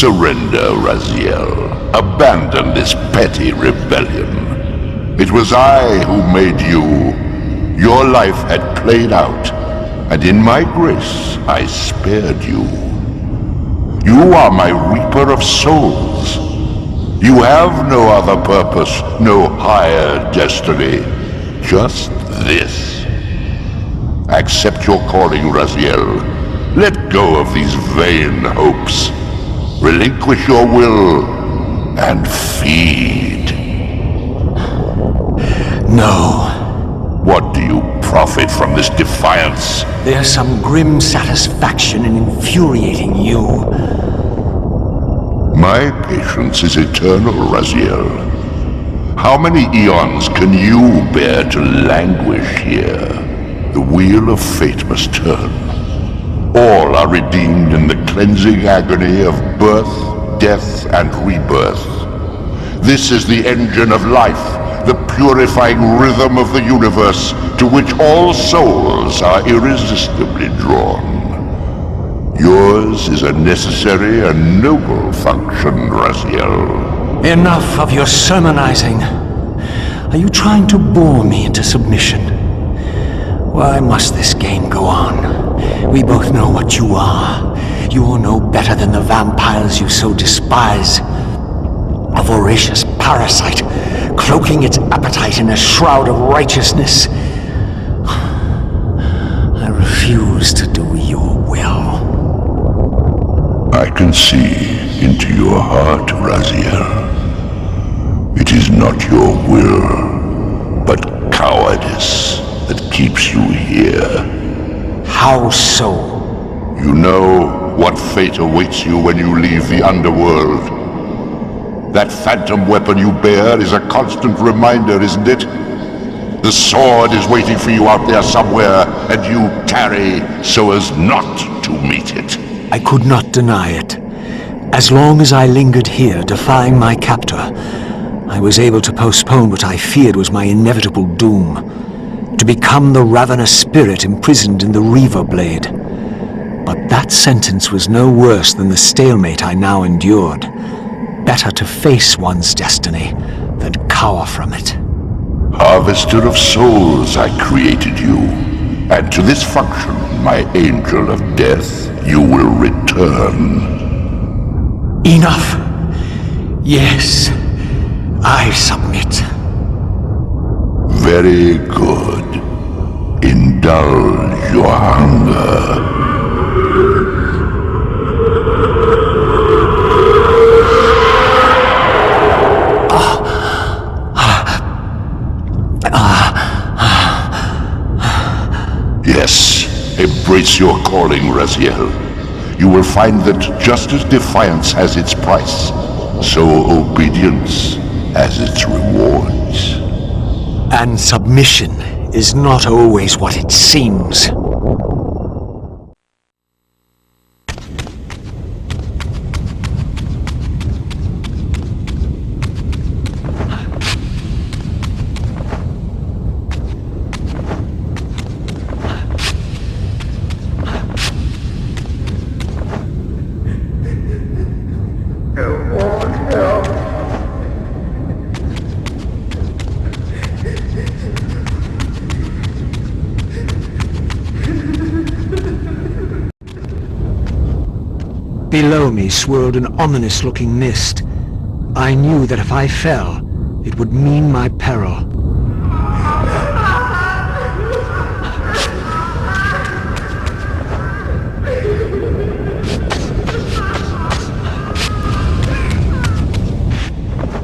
Surrender, Raziel. Abandon this petty rebellion. It was I who made you. Your life had played out, and in my grace I spared you. You are my reaper of souls. You have no other purpose, no higher destiny. Just this. Accept your calling, Raziel. Let go of these vain hopes. Relinquish your will and feed. No. What do you profit from this defiance? There's some grim satisfaction in infuriating you. My patience is eternal, Raziel. How many eons can you bear to languish here? The wheel of fate must turn. All are redeemed in the cleansing agony of birth, death, and rebirth. This is the engine of life, the purifying rhythm of the universe to which all souls are irresistibly drawn. Yours is a necessary and noble function, Raziel. Enough of your sermonizing. Are you trying to bore me into submission? Why must this game go on? We both know what you are. You're no better than the vampires you so despise. A voracious parasite, cloaking its appetite in a shroud of righteousness. I refuse to do your will. I can see into your heart, Raziel. It is not your will, but cowardice that keeps you here. How so? You know what fate awaits you when you leave the underworld. That phantom weapon you bear is a constant reminder, isn't it? The sword is waiting for you out there somewhere, and you tarry so as not to meet it. I could not deny it. As long as I lingered here, defying my captor, I was able to postpone what I feared was my inevitable doom. To become the ravenous spirit imprisoned in the Reaver Blade. But that sentence was no worse than the stalemate I now endured. Better to face one's destiny than cower from it. Harvester of souls, I created you. And to this function, my angel of death, you will return. Enough! Yes, I submit. Very good. Indulge your hunger. Yes, embrace your calling, Raziel. You will find that just as defiance has its price, so obedience has its rewards. And submission is not always what it seems. Below me swirled an ominous-looking mist. I knew that if I fell, it would mean my peril.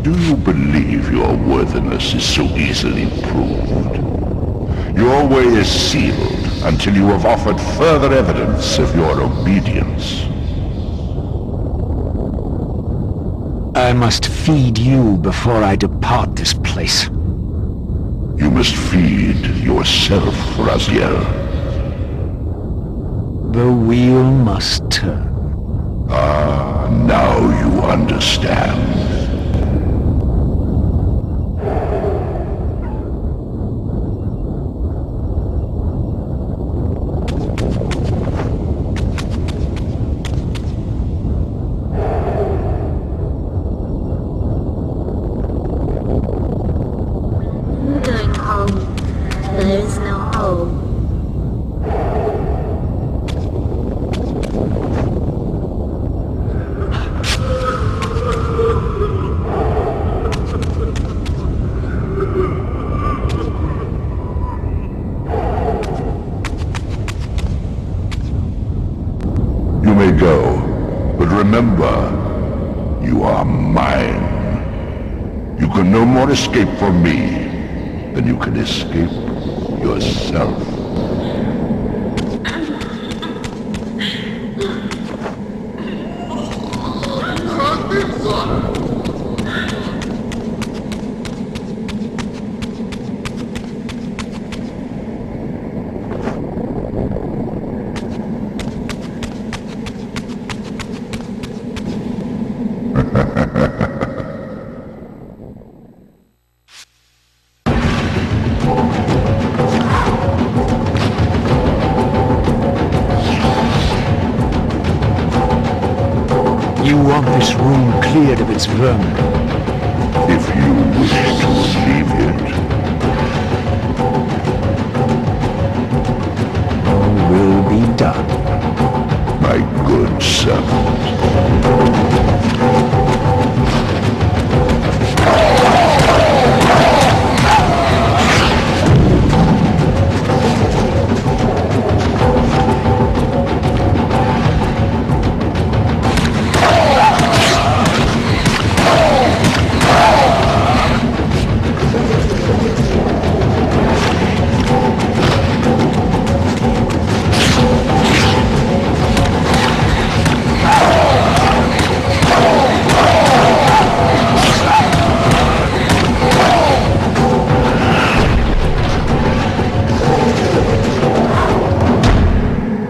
Do you believe your worthiness is so easily proved? Your way is sealed until you have offered further evidence of your obedience. I must feed you before I depart this place. You must feed yourself, Raziel. The wheel must turn. Ah, now you understand. remember, you are mine. You can no more escape from me than you can escape yourself. You want this room cleared of its vermin. If you wish to leave it, All will be done. my good servant.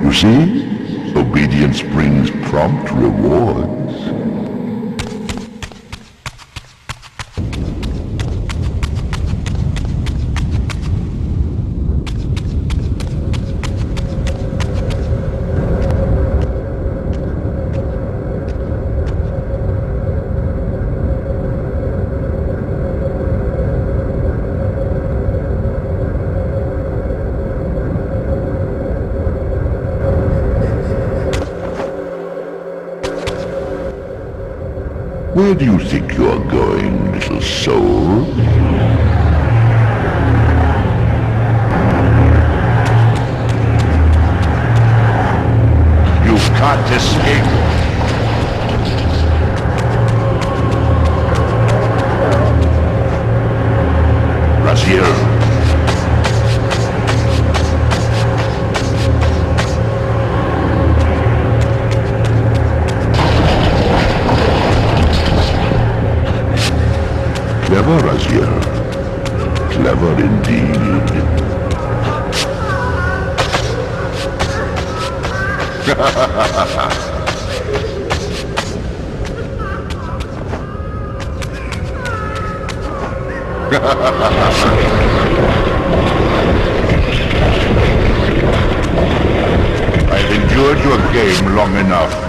You see? Obedience brings prompt rewards. Where do you think you're going, little soul? You can't escape. Raziel. Clever, Raziel. Clever indeed. I've endured your game long enough.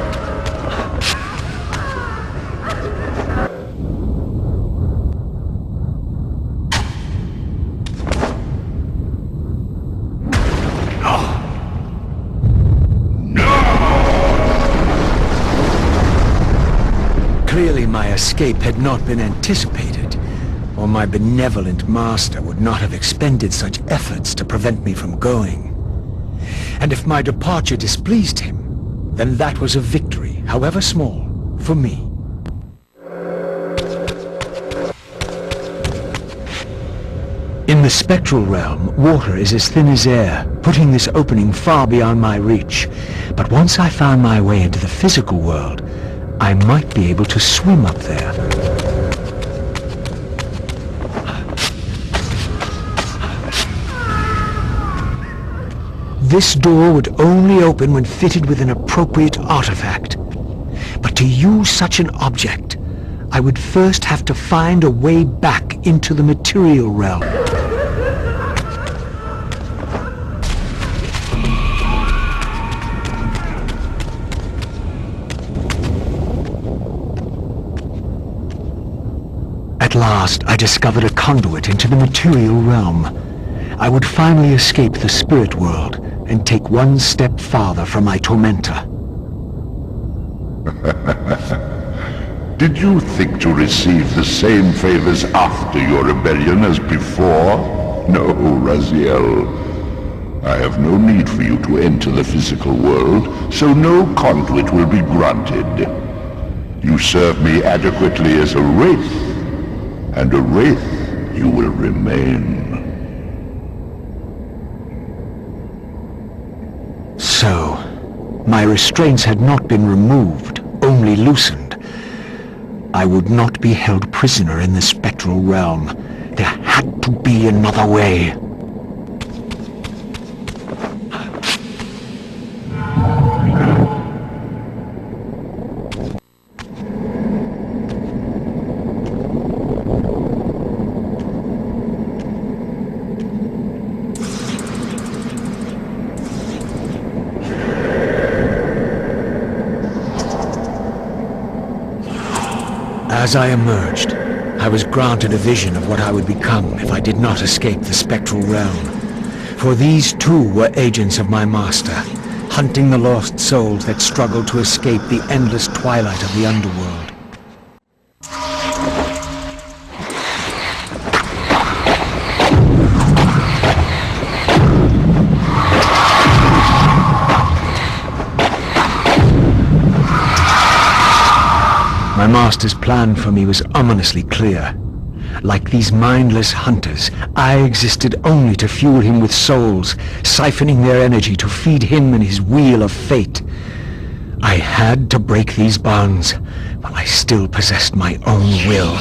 Clearly my escape had not been anticipated, or my benevolent master would not have expended such efforts to prevent me from going. And if my departure displeased him, then that was a victory, however small, for me. In the spectral realm, water is as thin as air, putting this opening far beyond my reach. But once I found my way into the physical world, I might be able to swim up there. This door would only open when fitted with an appropriate artifact. But to use such an object, I would first have to find a way back into the material realm. At last, I discovered a conduit into the material realm. I would finally escape the spirit world and take one step farther from my tormentor. Did you think to receive the same favors after your rebellion as before? No, Raziel. I have no need for you to enter the physical world, so no conduit will be granted. You serve me adequately as a wraith, and a wraith you will remain. So, my restraints had not been removed, only loosened. I would not be held prisoner in the spectral realm. There had to be another way. As I emerged, I was granted a vision of what I would become if I did not escape the spectral realm. For these too were agents of my master, hunting the lost souls that struggled to escape the endless twilight of the underworld. My master's plan for me was ominously clear. Like these mindless hunters, I existed only to fuel him with souls, siphoning their energy to feed him and his wheel of fate. I had to break these bonds, while I still possessed my own will.